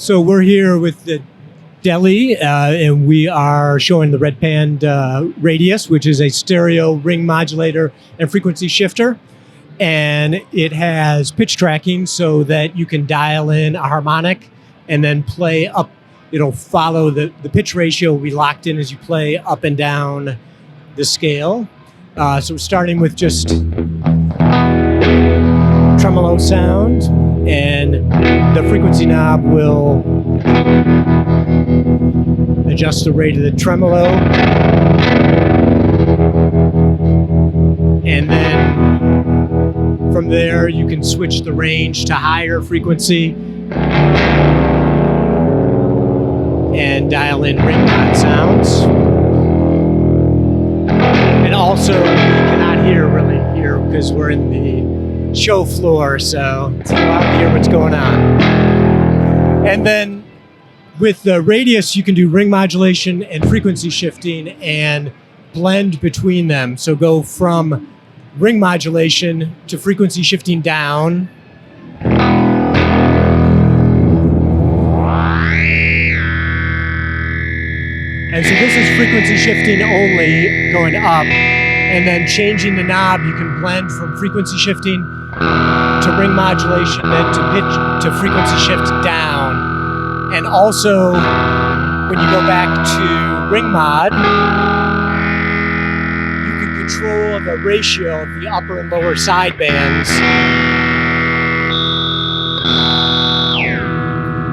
So we're here with the Deli, and we are showing the Red Panda Radius, which is a stereo ring modulator and frequency shifter. And it has pitch tracking so that you can dial in a harmonic and then play up. It'll follow the pitch ratio will be locked in as you play up and down the scale. So we're starting with just tremolo sound, and the frequency knob will adjust the rate of the tremolo, and then from there you can switch the range to higher frequency and dial in ring mod sounds. And also you cannot really hear because we're in the show floor, so it's hard to hear what's going on. And then with the Radius, you can do ring modulation and frequency shifting and blend between them. So go from ring modulation to frequency shifting down. And so this is frequency shifting only, going up, and then changing the knob, you can blend from frequency shifting to ring modulation, then to pitch to frequency shift down. And also, when you go back to ring mod, you can control the ratio of the upper and lower sidebands.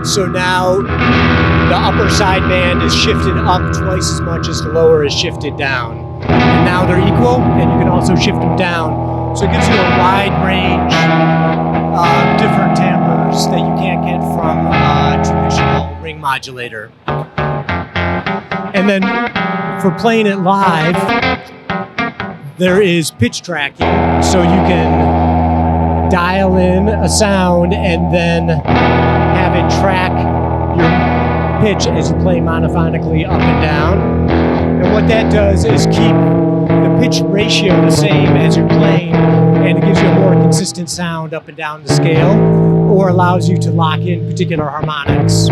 So now the upper sideband is shifted up twice as much as the lower is shifted down. And now they're equal, and you can also shift them down. So it gives you a wide range of different timbres that you can't get from a traditional ring modulator. And then for playing it live, there is pitch tracking. So you can dial in a sound and then have it track your pitch as you play monophonically up and down. And what that does is keep the pitch ratio the same as you're playing, and it gives you a more consistent sound up and down the scale, or allows you to lock in particular harmonics.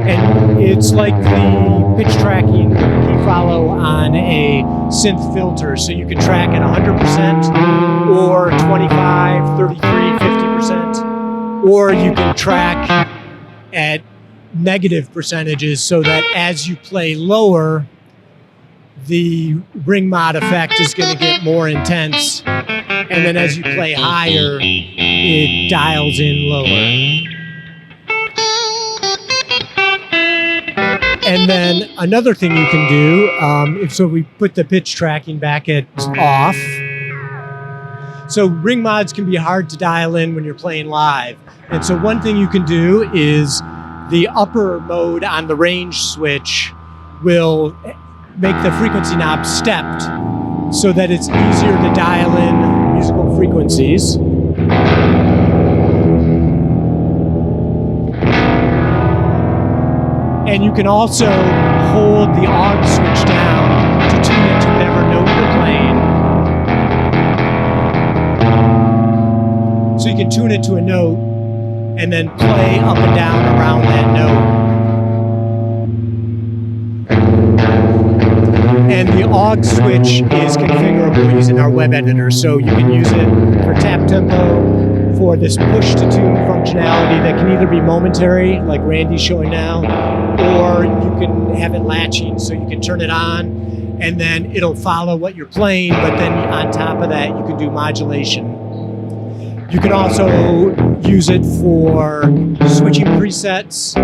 And it's like the pitch tracking with a key follow on a synth filter, so you can track at 100% or 25, 33, 50%, or you can track at negative percentages so that as you play lower, the ring mod effect is going to get more intense, and then as you play higher, it dials in lower. And then another thing you can do, so we put the pitch tracking back at off. So ring mods can be hard to dial in when you're playing live. And so one thing you can do is the upper mode on the range switch will make the frequency knob stepped so that it's easier to dial in musical frequencies. And you can also hold the aux switch down to tune it to whatever note you're playing. So you can tune it to a note and then play up and down around that note. And the aux switch is configurable using our web editor, so you can use it for tap tempo, for this push to tune functionality that can either be momentary, like Randy's showing now, or you can have it latching, so you can turn it on and then it'll follow what you're playing, but then on top of that you can do modulation. You can also use it for switching presets,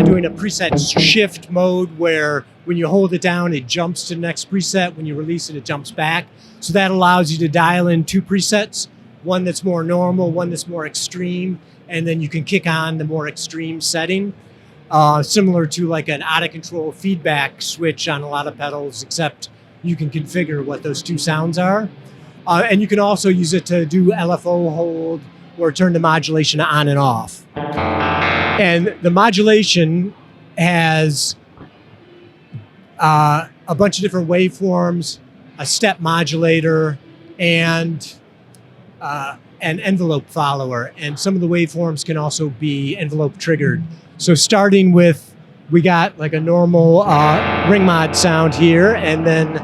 doing a preset shift mode where when you hold it down, it jumps to the next preset. When you release it, it jumps back. So that allows you to dial in two presets, one that's more normal, one that's more extreme, and then you can kick on the more extreme setting. Similar to like an out-of-control feedback switch on a lot of pedals, except you can configure what those two sounds are. And you can also use it to do LFO hold or turn the modulation on and off. And the modulation has a bunch of different waveforms, a step modulator, and an envelope follower, and some of the waveforms can also be envelope triggered. So starting with, we got like a normal ring mod sound here, and then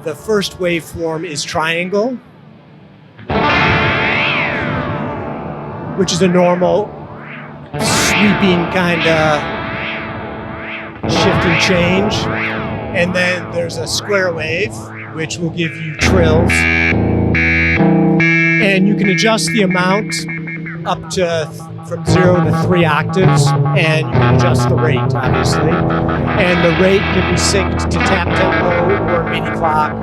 the first waveform is triangle, which is a normal sweeping kind of shift and change. And then there's a square wave, which will give you trills. And you can adjust the amount up to from 0 to 3 octaves, and you can adjust the rate, obviously. And the rate can be synced to tap tempo or MIDI clock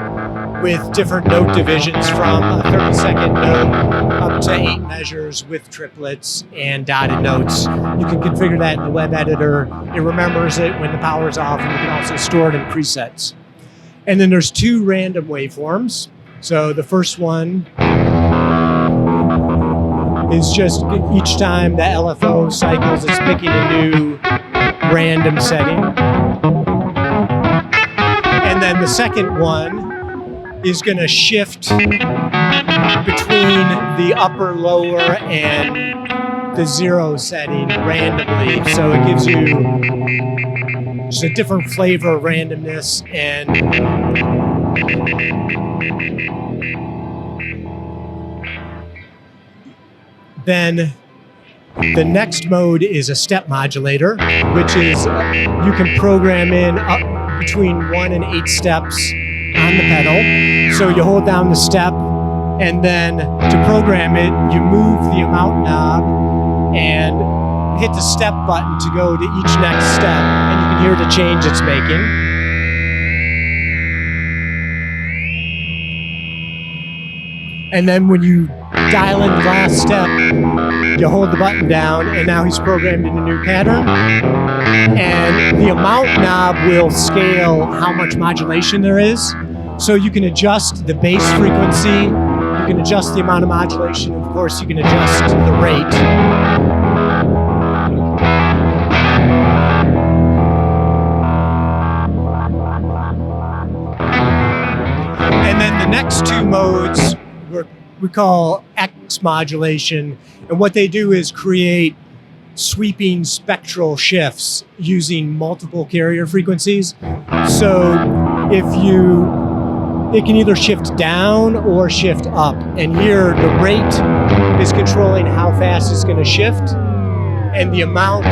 with different note divisions from a 30-second note up to 8 measures with triplets and dotted notes. You can configure that in the web editor. It remembers it when the power's off, and you can also store it in presets. And then there's 2 random waveforms. So the first one is just each time the LFO cycles, it's picking a new random setting. And then the second one is going to shift between the upper, lower, and the 0 setting randomly. So it gives you just a different flavor of randomness. And then the next mode is a step modulator, which is you can program in up between 1 and 8 steps on the pedal. So you hold down the step, and then to program it, you move the amount knob and hit the step button to go to each next step, and you can hear the change it's making. And then when you dial in the last step, you hold the button down, and now he's programmed in a new pattern. And the amount knob will scale how much modulation there is. So you can adjust the bass frequency, you can adjust the amount of modulation, of course you can adjust the rate. And then the next 2 modes we call X modulation, and what they do is create sweeping spectral shifts using multiple carrier frequencies. So it can either shift down or shift up, and here the rate is controlling how fast it's going to shift, and the amount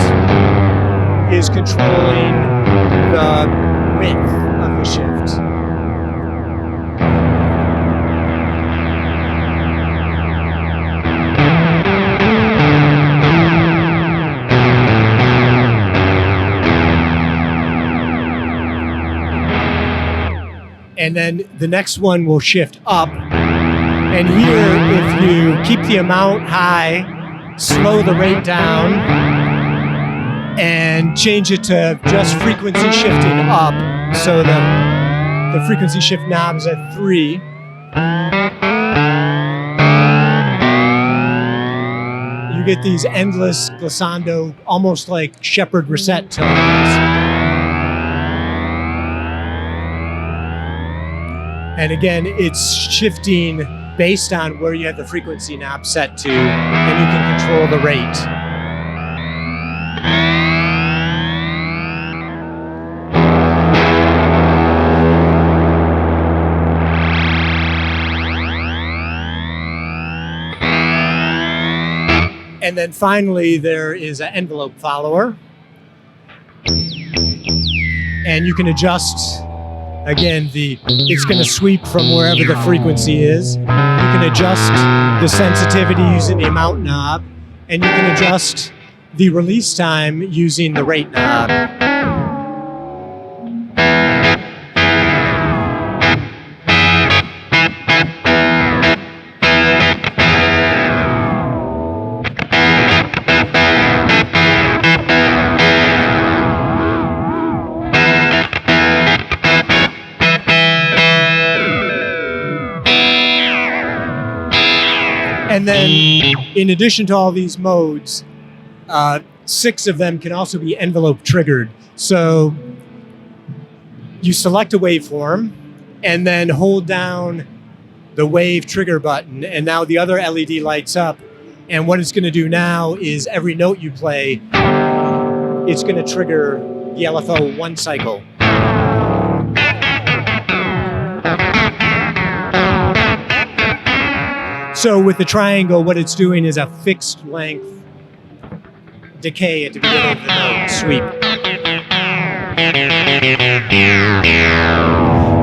is controlling the width of the shift. And then the next one will shift up. And here, if you keep the amount high, slow the rate down, and change it to just frequency shifting up, so the frequency shift knob is at 3. You get these endless glissando, almost like Shepard reset tones. And again, it's shifting based on where you have the frequency knob set to, and you can control the rate. And then finally, there is an envelope follower. And you can adjust, again, it's going to sweep from wherever the frequency is. You can adjust the sensitivity using the amount knob, and you can adjust the release time using the rate knob. And then, in addition to all these modes, 6 of them can also be envelope triggered. So you select a waveform and then hold down the wave trigger button, and now the other LED lights up. And what it's going to do now is every note you play, it's going to trigger the LFO 1 cycle. So with the triangle, what it's doing is a fixed length decay at the beginning of the note sweep.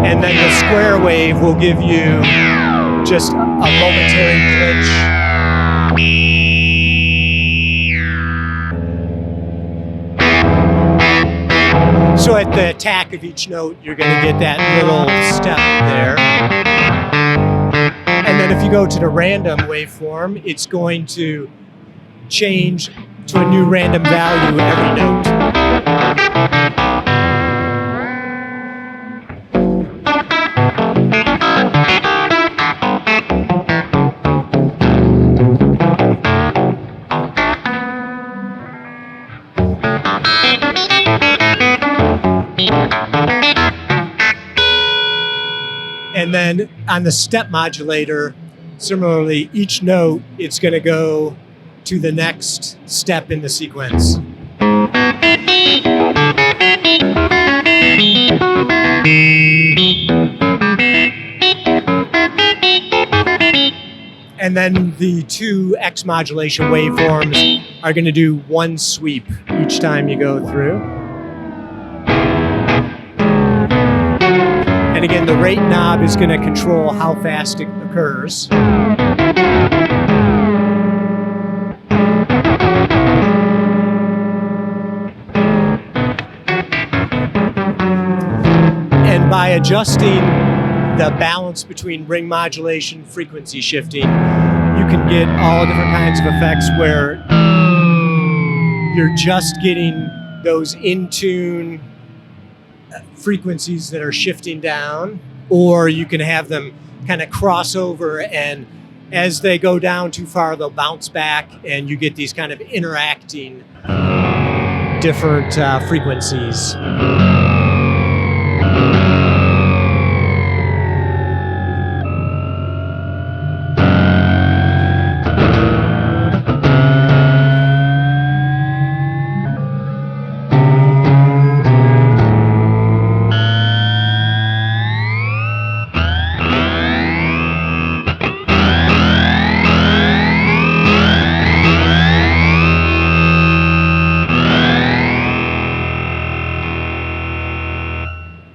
And then the square wave will give you just a momentary glitch. So at the attack of each note, you're going to get that little step there. And then if you go to the random waveform, it's going to change to a new random value every note. And then on the step modulator, similarly, each note, it's going to go to the next step in the sequence. And then the two X modulation waveforms are going to do one sweep each time you go through. And again, the rate knob is going to control how fast it occurs. And by adjusting the balance between ring modulation, frequency shifting, you can get all different kinds of effects where you're just getting those in tune frequencies that are shifting down, or you can have them kind of cross over, and as they go down too far, they'll bounce back, and you get these kind of interacting different frequencies.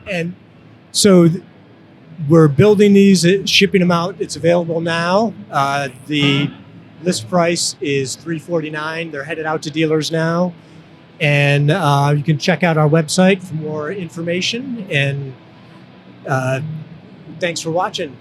And so we're building these, shipping them out. It's available now. The list price is $349. They're headed out to dealers now. And you can check out our website for more information. And thanks for watching.